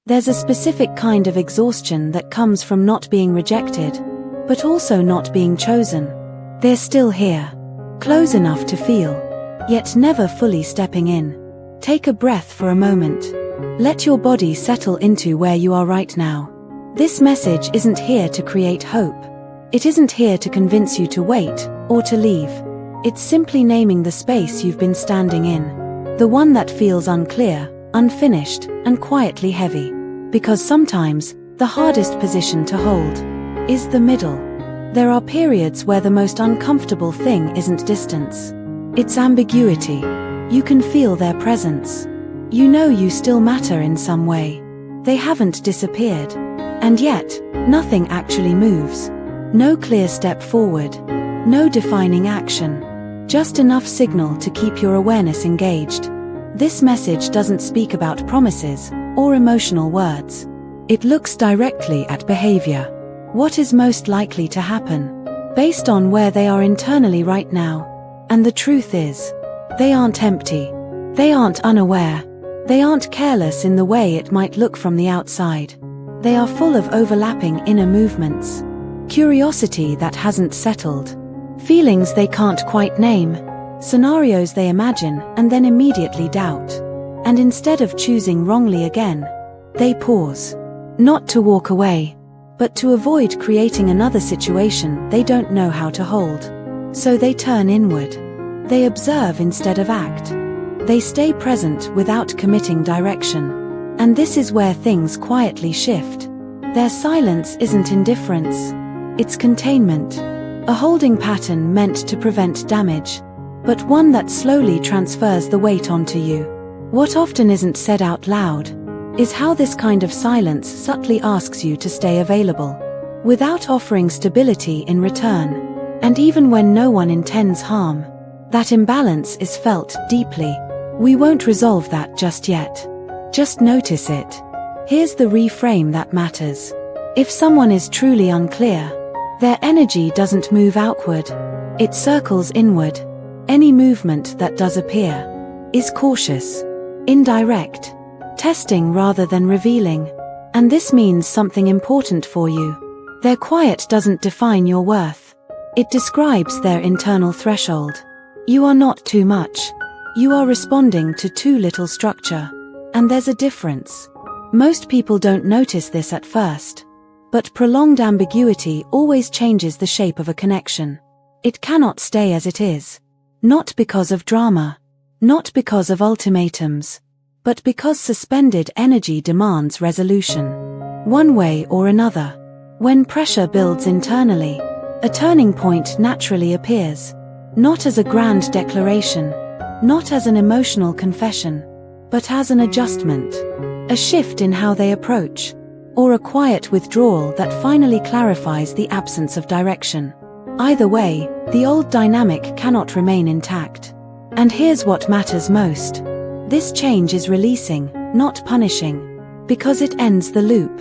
There's a specific kind of exhaustion that comes from not being rejected, but also not being chosen. They're still here, close enough to feel, yet never fully stepping in. Take a breath for a moment. Let your body settle into where you are right now. This message isn't here to create hope. It isn't here to convince you to wait or to leave. It's simply naming the space you've been standing in. The one that feels unclear, unfinished, and quietly heavy. Because sometimes, the hardest position to hold is the middle. There are periods where the most uncomfortable thing isn't distance. It's ambiguity. You can feel their presence. You know you still matter in some way. They haven't disappeared. And yet, nothing actually moves. No clear step forward. No defining action. Just enough signal to keep your awareness engaged. This message doesn't speak about promises or emotional words. It looks directly at behavior. What is most likely to happen, based on where they are internally right now. And the truth is, they aren't empty. They aren't unaware. They aren't careless in the way it might look from the outside. They are full of overlapping inner movements. Curiosity that hasn't settled. Feelings they can't quite name. Scenarios they imagine and then immediately doubt. And instead of choosing wrongly again, they pause. Not to walk away, but to avoid creating another situation they don't know how to hold. So they turn inward. They observe instead of act. They stay present without committing direction. And this is where things quietly shift. Their silence isn't indifference. It's containment. A holding pattern meant to prevent damage, but one that slowly transfers the weight onto you. What often isn't said out loud is how this kind of silence subtly asks you to stay available, without offering stability in return. And even when no one intends harm, that imbalance is felt deeply. We won't resolve that just yet. Just notice it. Here's the reframe that matters. If someone is truly unclear, their energy doesn't move outward. It circles inward. Any movement that does appear is cautious, indirect, testing rather than revealing. And this means something important for you. Their quiet doesn't define your worth. It describes their internal threshold. You are not too much. You are responding to too little structure. And there's a difference. Most people don't notice this at first. But prolonged ambiguity always changes the shape of a connection. It cannot stay as it is. Not because of drama. Not because of ultimatums. But because suspended energy demands resolution. One way or another. When pressure builds internally, a turning point naturally appears. Not as a grand declaration. Not as an emotional confession. But as an adjustment. A shift in how they approach. Or a quiet withdrawal that finally clarifies the absence of direction. Either way, the old dynamic cannot remain intact. And here's what matters most. This change is releasing, not punishing. Because it ends the loop.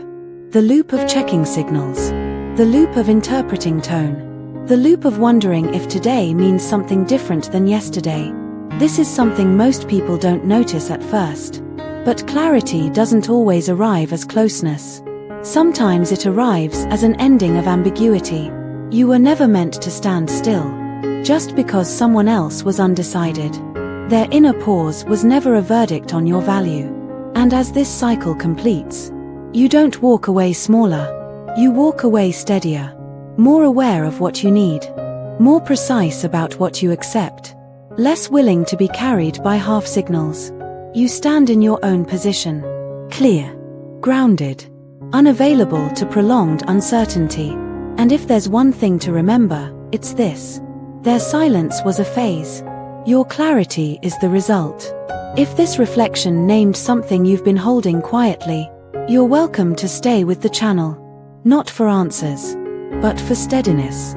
The loop of checking signals. The loop of interpreting tone. The loop of wondering if today means something different than yesterday. This is something most people don't notice at first. But clarity doesn't always arrive as closeness. Sometimes it arrives as an ending of ambiguity. You were never meant to stand still, just because someone else was undecided. Their inner pause was never a verdict on your value. And as this cycle completes, you don't walk away smaller. You walk away steadier, more aware of what you need, more precise about what you accept, less willing to be carried by half signals. You stand in your own position, clear, grounded, unavailable to prolonged uncertainty. And if there's one thing to remember, it's this. Their silence was a phase. Your clarity is the result. If this reflection named something you've been holding quietly, you're welcome to stay with the channel. Not for answers, but for steadiness.